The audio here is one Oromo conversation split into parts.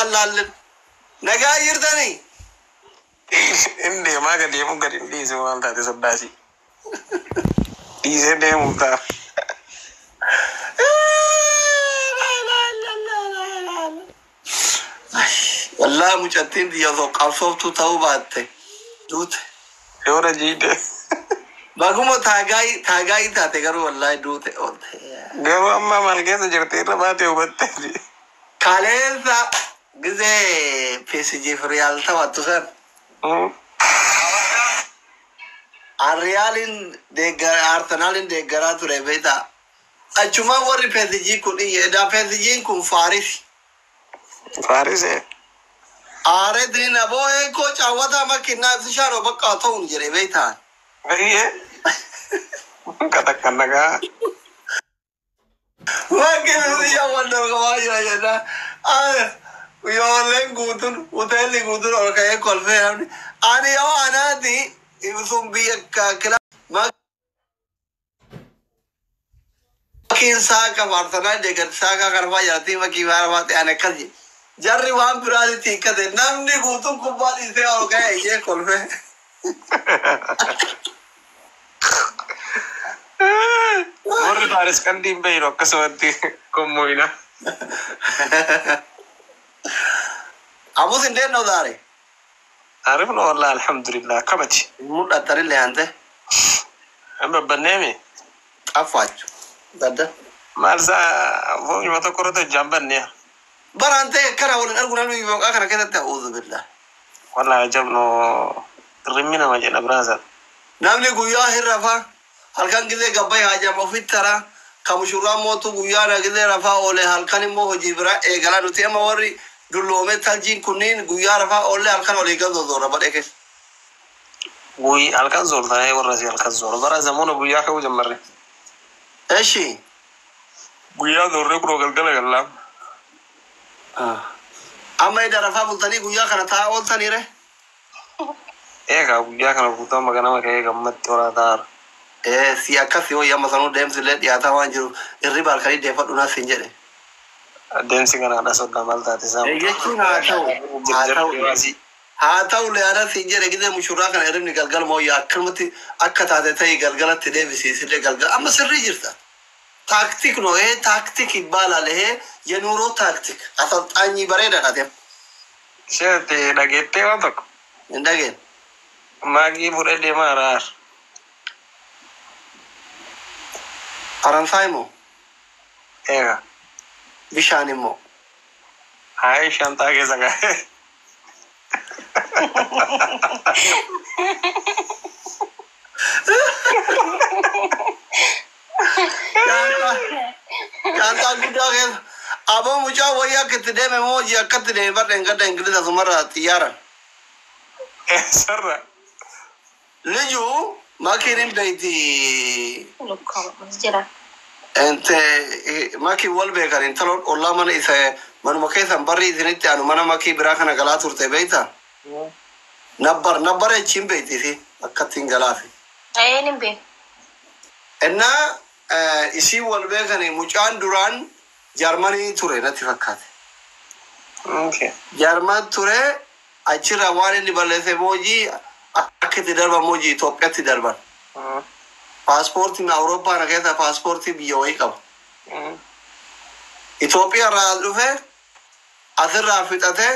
allaallen nagaa jirtanii inni maa gadi deemu gadi dhiise waan taate soddaasi dhiise deemu ta'a. والله مجتين دي يضو قصوتو توباتي دوت يورا جيده باقومو تاغاي تاتي قرو والله دوت قرو أما مالكيسة جرتين رباتي وبتتي كاليسا قزي بيسي جي فريال تواتو سر الريالين أرسنالين ديگراتو ربيتا أجمع وري بيسي جي كون إيه دا بيسي جي كون فارس آره دین ابو ایکو چاوتا ما کنا فشارو بقا تون جری بیتان ايه kata kanaga makin dia wonder kawaya ya na yo lengutun hotel gutun or kay kolfe ani yo anadi ibsum bi ka kala makin sa ka wartana de gar sa ka karwa jati ma ki बार बात आने कर जर्री वहां पुरानी थी कदे नमनी गूतुम कुबाली से और गए ये कॉल में और बारिश कंडी में ही रोक सोती कोमोइना अबू सिंधे नौ दारे عرفنا والله الحمد لله كمتي मुद्दा तरी ले आंते أما بنامي أفاج दादा مالسا فوق ما تكرر تجنبني برانتي كنا ولا نقول نلوي يبغى أخنا كذا تعوذ بالله والله جبنا رمينا ما جينا برازل نعم نقول يا هرفا هل كان كذا قبي حاجة ما في ترى كمشورا موتو قيانا كذا رفا ولا هل كان مو جبرا قال نتيا ما وري دلومه تلجين كونين قيا رفا ولا هل كان ولا يقدر دورا بدك وي هل كان زور ده ورزي هل كان زور برا زمانه قيا كوا جمرة إيشي قيا دور برو قلقلة قلام أما إذا رفع بلتني قويا كنا تاول تاني ره إيه قويا كنا بوتا مكانا مكاي قمت ورا دار إيه سياكا سيو يا مثلاً ديم سلة يا تاوان جو الربا الكري دفع لنا سنجرة دين سيكنا على صوت دمال تاتي سام إيه كنا هاتاو لأنا سنجرة كده مشورا كنا إرم نقلقل مو يا كلمتي أكتا تتاي قلقلة تدي بسيسي قلقل أما سري جرتا تاكتيك نو إيه تاكتيك إقبال عليه ينورو تاكتيك أصلا أني بريدة ناتيم شاتي نجيتي واتك إنداجين ما جي بريدي ما رار أران سايمو إيه بيشاني مو هاي شانتا كيسا Kanta guddaa keessa aboo mucaa wayyaa akkatti deeme moo hojii akkatti deeme barra hin gadda ingilisa sumarra xiyyaaran. Sarra. Lijuu makiin hin beeyti. Makii wal beekan intaloon ollaa mana isa manuma keessan barri isinitti anu mana makii biraa kana galaa turte beeyta. Nabbar echi hin beeyti isin akkatti hin galaafi. Hin beeku. Innaa isii wal beekani mucaan duraan Jarmanii ture natti fakkaate. Jarman ture achirra waan inni balleesse moojii akka itti darban moojii Itoophiyaatti darban. Paaspoortiin Awurooppaa na keessa paaspoortii biyya wayii qaba. Itoophiyaa irraa as dhufe asirraa fixate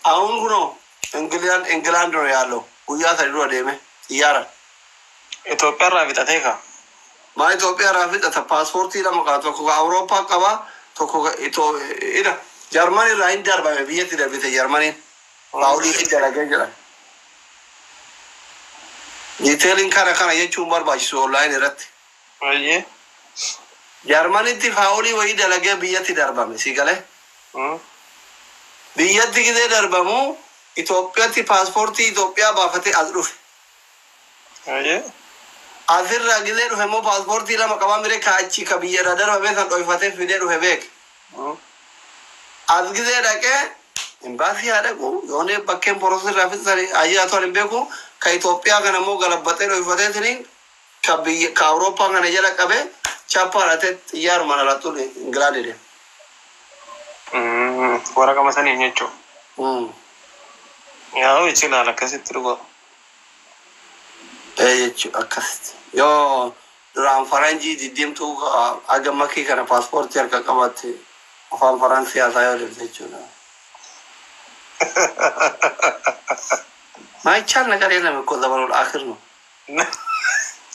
awun kunoo Ingilaand dura yaallo guyyaa sadi dura deeme xiyyaaran. Itoophiyaa irraa fixatee kaa? ما إثيوبيا رافضة باسبورتي لما قالت لك أوروبا كبا تكو إذا جرماني راين دربا بيجي دربي جرماني باولي في درجة جرا يتكلم كنا يجوا مرباش سؤالين رت أيه جرماني تفاولي ويد درجة بيجي دربا مسيقله بيجي كده دربا مو إثيوبيا تي باسبورتي إثيوبيا بافتي أزروف أيه आखिर अगले रुहे मो पासपोर्ट थी लमा कवा मेरे खाची कभी ये रडर हवे सन तो इफाते फिरे रुहे बेक आज किसे रखे एम्बासी आ रहे को योने पक्के प्रोसेस राफिस सारे आई आ तो निम्बे को कई इथोपिया का नमो गलत बते रो इफाते थे नहीं कभी काउरोपा का नजर कबे चापा रहते यार मना ला तो इंग्लैंड दे Waraqaa masanii jechuudha. Hmm. Yaa ichi ilaala akkasitti dhugaa. Jechuudha akkasitti. Yoo duraan faranjii diddiimtuu aga makii kana paaspoortii harka qabatte afaan Faransii haasaa yoo deemte jechuudha. Maayichaan nagaree lame ko zamanul akhir no.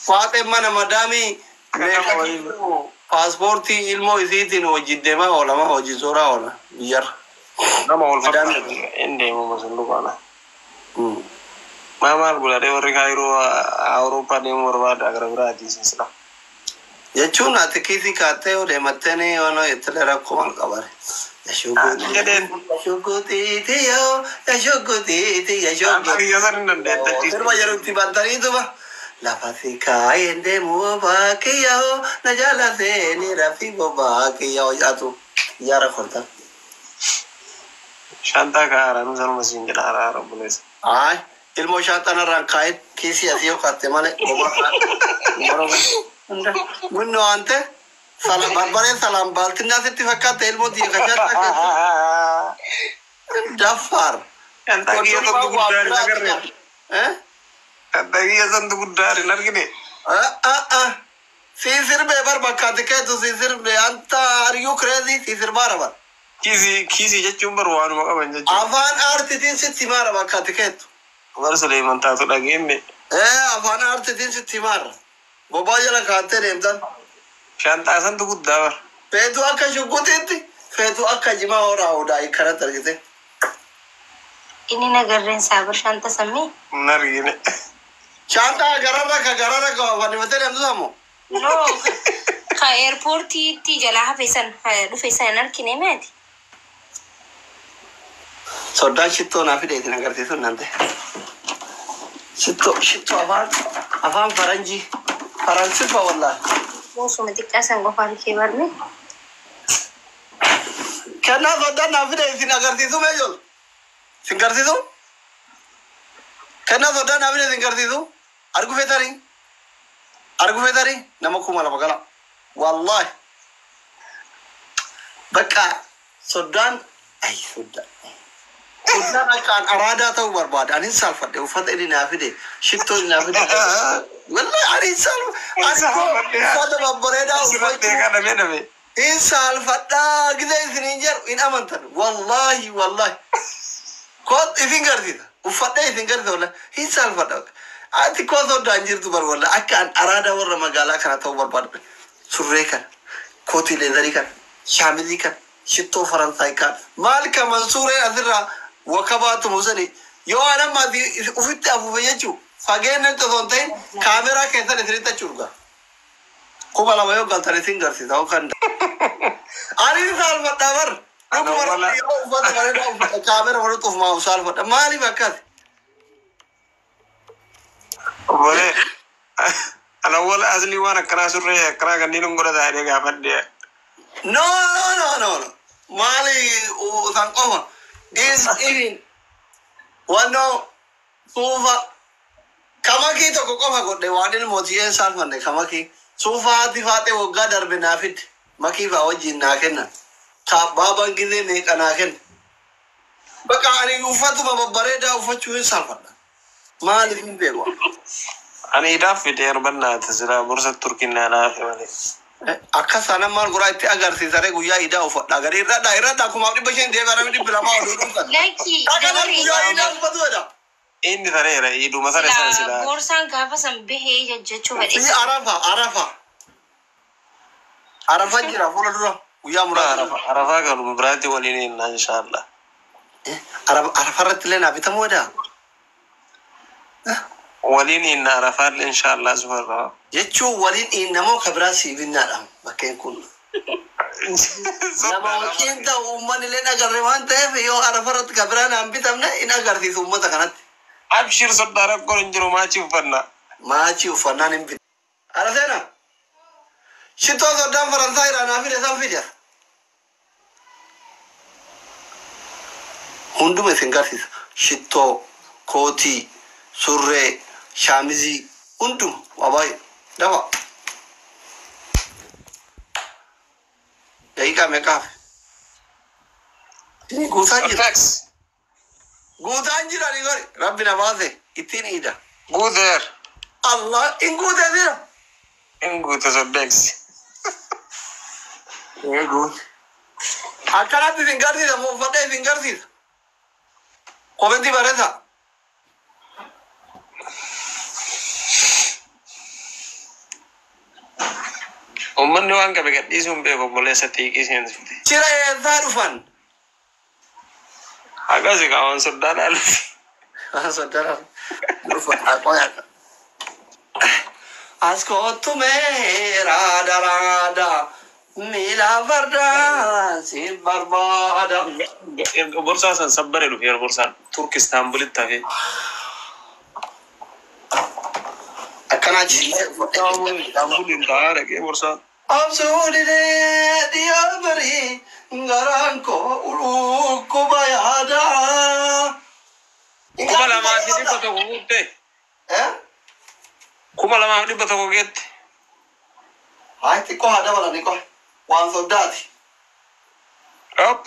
Faate mana madami paaspoortii ilmoo isiitiin hojii deemaa oolama hojii sooraa oola biyyarra. Nama wal fakkaatu hin deemu masunduqaana. Maal godhadhee warri kaayiroo Awurooppaa deemuu barbaada gara biraati sisla. Jechuun ati kiisii kaattee yoo deemattanii yoo itti rakkoo maal qabare. Yashoggotiiti yoo yashoggotiiti yashoggotiiti. Sirba jedhutti bantaniituma. Lafa si kaayeen deemuu baakiyyaa na jaalatee ni rafii bobaakiyyaa jaatu yaara korta. Shantaa kaara nu sanuma siin jedha haraara buleessa. Ay ilmoo shantanarraan kaayeen kiisii asii yoo kaatte malee bobaa Gunno ante salam barbare salam baltinna sitti fakkaate ilmoo diya kachaa Jafar. Kantagiya santu guddaari nagarre. Kantagiya santu guddaari nargine. Sisir be bar bakkaate keetu sisir be anta are you crazy sisir barabar. Kisi jechuun bar waanuma qaban jechuun. Afaan aartitiin sitti maara bakkaate keetu. Bar Suleeman taatu dhageemme. Afaan aartitiin sitti maara. Bobaa jala kaattee deemtan. Shantaa santu guddaa bar. Feetu akka shugguutiitti feetu akka jimaa horaa odaa ikkanatti argite. Ini nagarreen saabir shanta sammii. Nargine. Shantaa gararra ka wanimatee deemtu sammuu. No, ka airportiitti jalaa hafeessan dhufeessan hin argine meeti. Soddaan shittoo naa fideetiin agarsiisu nante. Shittoo afaan faranjii. Faransifa wallahi. Muusuma xiqqaasan qofaan kee barne. Kennaa soddaan naa fideetiin agarsiisu mee jiru. Sin garsiisu? Kennaa soddaan naa fideetiin garsiisu? Argu feetarii nama kuma lama gala. Wallahi. Bakka soddaan soddaan akkaan araadaa ta'uu barbaada. Anin saalfadhe uffata inni naa fide shittoo inni naa fide. Wallahi anin saalfadhe uffata babbareedaa uffachuu. In saalfadhaa gizee isiniin jedhu in amantan. Wallahi. Koot isin garsiisa. Uffadhee isin garsiisa wallahi. In saalfadhaa. Ati koo soddaan jirtu bar wallahi akkaan araadaa warra magaalaa kana ta'uu barbaada. Surree kana, kootii leezarii kana, shaamizii kana, shittoo Faransaay kana. Maal ka Mansuuree asirraa wakabaatu musanii yoo anammaa ufitti afuufe jechuun fageenya osoo hin ta'in kaameraa keessan isinitti achi urgaa. Kuma lama yoo galtan isin garsiisa yoo kan ani saalfadhaa bar. Dhuguma yoo uffata bareedaa uffata kaamera walitti ufumaa saalfadha. Maaliif akkasi? Bole. Ana wala asli waan akkanaa surree akkanaa kanneen godhata jedhee gaafadhe. No. Maali san qofa. Even wano suufa kamakii tokko qofa godhe waan ilmootiyyeen saalfanne kamakii suufa haati faatee waggaa darbe naafidde makii faa wajjin naa kennan baabaan gizee meeqa naa kenna. Bakka ani uffatuma babbareedaa uffachuu hin saalfadha. Maaliif hin beeku? Ani hidhaaf fidee arbannaa tajaajila borsa Turkiin naaf malee. Akka sana maal goraa itti agarsiisaree guyyaa idaa uffadhaa gadi irradhaa kumaaf 500 deebi'aa namni 200 oduu dhufan. Laki. Akka guyyaa idaa uffatu jedha. Inni tareera iduma sare sana sila. Borsaan gaafa san bahee jechuu badhe. Si Arafa jira fuula dura guyyaa muraasa. Arafaa kan biraatti waliin hinna inshallah. Arafa irratti illee naa bitamuu edaa. Waliin hinna Arafaa inshallah zuharra. Jechuun waliin namoo kabiraa siibinnaadha bakkeen kun. Nama wajjin ta'u uummanni illee agarre waan ta'eef yoo Arafa irratti kabiraa naan bitamne in agarsiisu uummata kanatti. Abshir soddaa rakkoon hin jiru maachii uffannaa. Maachii uffannaan hin bitu. Araseena. Shittoo soddaan Faransaay irraa naa fide san fide. Hunduma isin garsiisa. Shittoo, kootii, surree, shaamizii hunduma waa baay'ee. Dafa. Daqiiqaa meeqaaf? Guutaan jira. Tax. Guutaan jira ni gori. Rabbi na baase. Ittiin ida. Go there. Allah in guutee jira. In go to the banks. Guut. Akkanatti isin garsiisa moo uffadhee isin garsiisa. Komentii barreessa. Ummanni waan qabe gadhiisuun beeku obboleessa xiiqii seensifte. Cira eessaa dhufan. Akkasi qaban soddaadhaa dhufe. Soddara. Dhufan aqoya. As kootu meera raada. Mila farda si barbaada. Borsaa san sabbare dhufe yeroo borsaan Turki Istaanbulitti hafe. Akkanaa jira. Istaanbuliin taa'aa dhaqee borsaan. Absuudinee dhiyaa barii garaan koo ulukkuba yaada. Kuma lamaa fi dhibba tokko guutte. Kuma lamaa fi dhibba tokko geette. Haa xiqqoo haa dabalani qofa. Waan soddaati. Hop.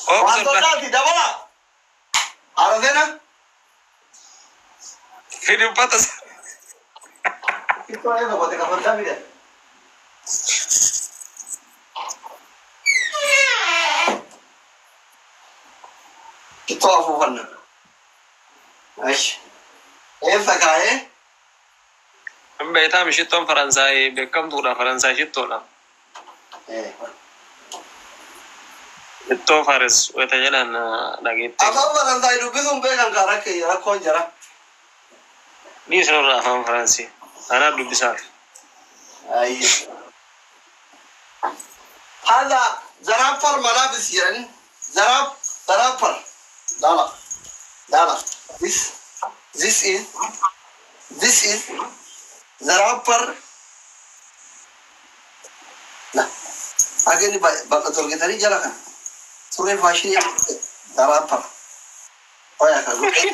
Waan soddaati dabala. Haala seena. Fidin patas. Xiqqoo eessa qote ka soddaa fide. Xiqqoo afuufanna. Ashi. Eessa kaa'ee? Beektaa mishittoon Faransaayii beekamtuudha. Faransaay shittoodha. Shittoo Faris wayita jedhan dhageetti. Afaan Faransaay dubbisuun beekan kaa rakkoon jira. Dhiisnurraa afaan Faransii. Anaa dubbisaaf. Ayye. Haala zaraafar malaabis jedhani. Zaraafar. Dala. This is zaraafar. Agani bakka torgetanii jala kana. Surree faashinii zaraafar. Oya ka godhee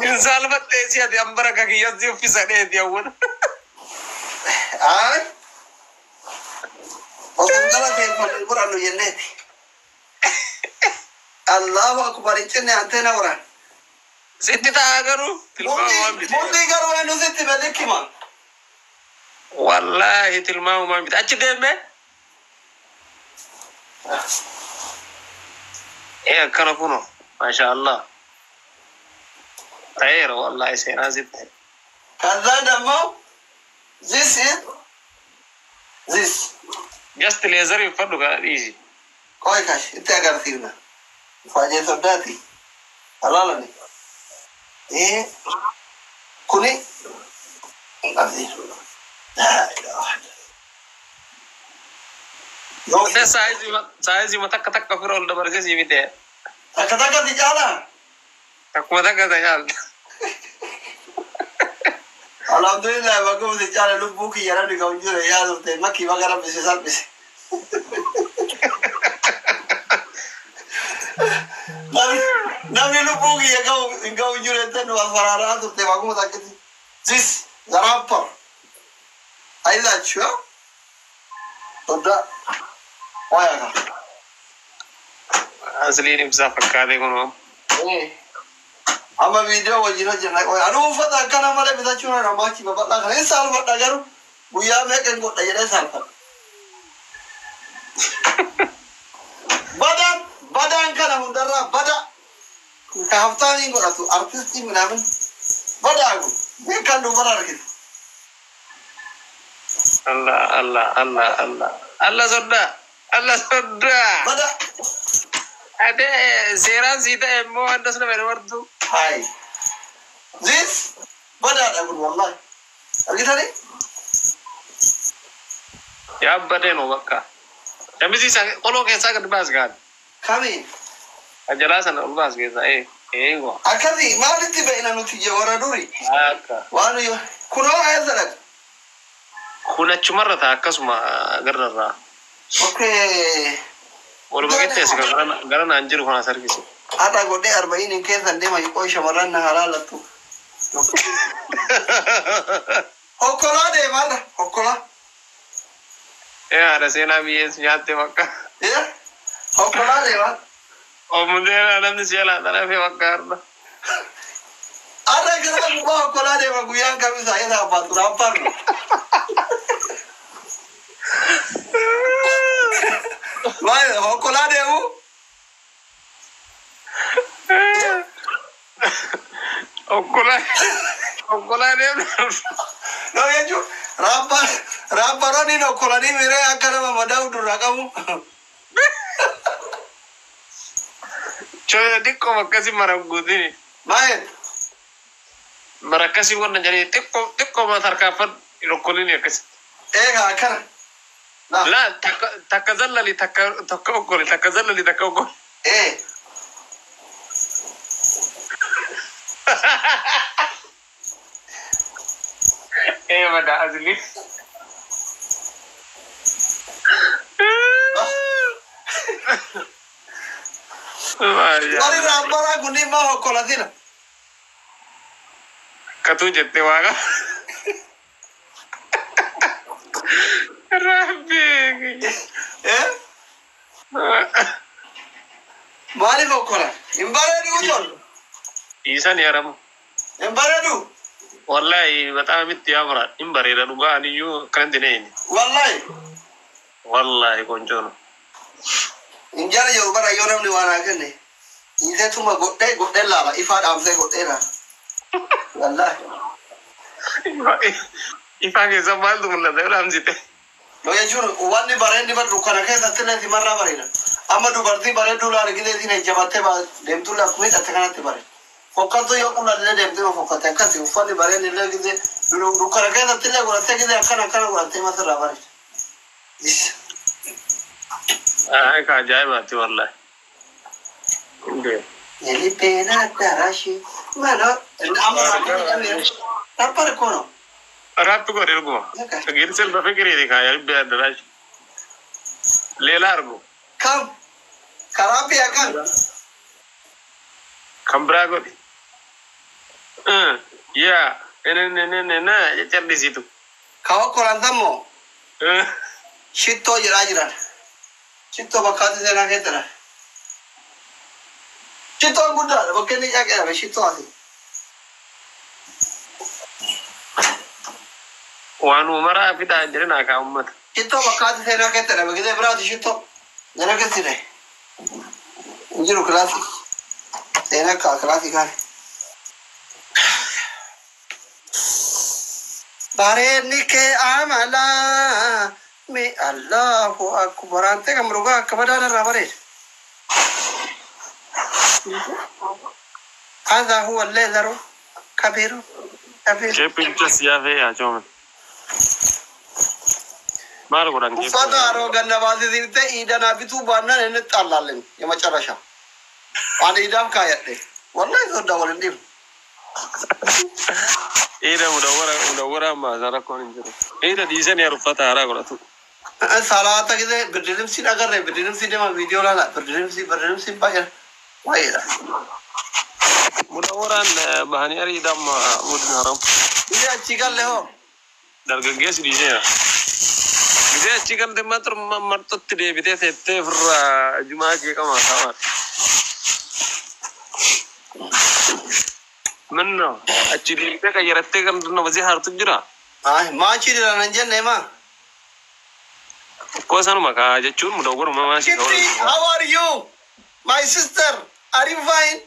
Insaal batteessi ati hambara kakiyyatti uffisadheeti hawwan. Ay. Osoo dhala teeffannee qorannu jenneeti. Allahu akbar iccinne anteena qoran. Sitti ta'a garuu tilmaamumaan bite. Mundii garuu eenyu sitti beekkima. Wallaahi tilmaamumaan bite. Achi deemee. Akkana kuno. Masha Allah. Ta'eera wallaahi seenaa sitti. Kazaa dammoo this. Just leezarii uffadhu kana dhiisi. Qoy kash itti agarsiifna. Faajee soddaati. Alaalani. Kuni agarsiisu. Mata saayizii takka fira ol dabarsisii miti. Takka si caalaa. Takkuma takka isa caalta. Alhamdulillah bakka si caala lubbuu kiyya namni kan jiru yaa turte makkii baga rabbise salphise. Namni lubbuu kiyya ga'u jiru jettee nu asfaraaraa turte bakkuma takkatti. This zaraafar. Ayilaachuudha. Soddaa. Oya ka. Asliin ibsaa fakkaatee kunuun. Amma viidiyoo wajjin hojjenna. Anuu uffata akkana malee bitachuun irraa maachi babal'aa kana hin saalfadha garuu guyyaa meeqa hin godha jedhee saalfadha. Badaan kana hundarraa bada. Ka haftaan hin godhatu artistii midhaamin badaagu beekan dubbara argite. Allah soddaa. Bada. Ade seeraan sii ta'e immoo andas nama dabartu. Hai. This badaadha kun wallahi. Argitanii? Yaabbadee nuu bakka. Shamisi qoloo keessaa gad baas gaadha. Kamiin? Ajalaa sana ol baas keessaa eegoo. Akkasii maalitti beekna nuti warra duri? Akka. Waan kunoo eessa dhaqa? Kun achumarra ta'a akkasuma gararraa. Okay. Walumaa galatti gara naan jiru kanas argisu. Haadha godhee 40 keessan deema yoo shamarran na halaalattu. Hokkolaa deemaadha hokkolaa. Ada sena bias nyate maka. Ya. Chocolate ba? O mudera namni siala tara fe makarna. Ada kira ba chocolate ba guyan kami saya na batura parno. Vai, chocolate bu. Chocolate. No ya ju. Raparo ni no chocolate mere akara ma madau durakamu. Coba dikko makasih marang gudini. Vai. Marakasi warna jadi tikko matar kafan irokolini akas. Akara. Nah. La takazallali takokoli takazallali takokoli. Mana asli. Wali rapara guni ma chocolatina. Katu jette waga. Rabbi. Mali chocolate. Imbare du jol. Isa ni aram. Imbare du. Wallahi bata mitti amra imbare da duga ni yu krandine ni. Wallahi konjono. Injara yo bara yo namni wana kenne. Inde tuma godde lala ifa am se godde na. Wallahi. Ifa ke zamal dum la da ram jite. No ya juro wani bare ni bar dukana ke tatne di marra bare na. Amma du barti bare du la gide di ne jabate ba dem tu la kuit atakana te bare. Fokato yo kuna le dem tu fokata kan ti ufani bare ni le gide du dukana ke tatne go te gide akana go te ma ra bare. Ay ka jai baati wallahi. Inde. Neli pena tarashi. Mana amma rapar kono. Rap ko relgo. Gir sel ba fikri dikha yar be darash. Lela argo. Kam. Karapi akan. Kambra go. Ya, na ya cer di situ. Kau korantamo. Shito jirajiran. Shito bakati sena ketara. Shito muda, bakeni ya kera shito ati. Wanu mara pita jirna ka ummat. Shito bakati sena ketara, bagide brati shito. Jana ketire. Injiru klasi. Sena ka klasi kan. Bare nike amala. Me Allahu akbar ante kamruga kabadana rabare هذا هو الليزر كبير شيء بنتس يا في يا جون ما له قران كيف فدارو غنبازي دينته ايدنا بيتو بانا نطلالن يمچرشا وان ايدام كايته والله يدور نديم ايده مدورة ما زركون انجرو ايده ديزن يا رفتا هرا قراتو صلاة كده بدريم سين اگر بدريم سين ما فيديو لا بدريم سين باير وايدا مدورة بهاني اري دم مودن هرم يا چيكال له درگگيس ديجه بده چيكال دم ماتر مرتت دي بده ته فر جمعه کے کما تھا منو اچي دي ته كيرته كن نو وزي هار تجرا ما چيري رنجن نيما Kosan maka aja cun mudah gua rumah masih. Kitty, how are you? My sister, are you fine?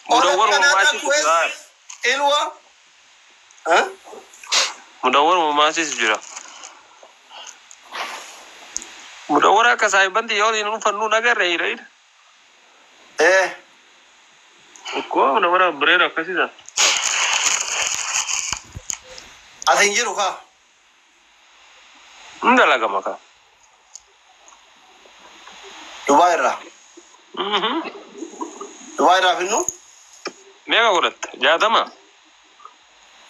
Mudah gua rumah masih sudah. Elwa? Hah? Mudah gua rumah masih sudah. Mudah gua raka saya bantu ya ini numpang nagar rai. Kau mudah gua berera kasih dah. Ada injil kah? Enggak lah maka. Dubai ra. Dubai ra finu? Mega kurat. Jada mah.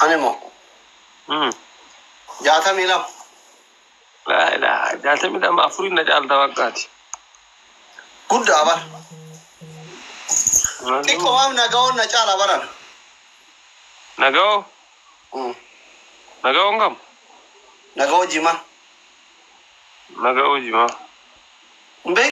Ane mo. Jata milam. La, jata milam afuri na jal tawakati. Good abar. Iko am nagaw na chala baran. Nagaw? Nagaw ngam? Nagaw jima. naga hojii maa. Hin beektu?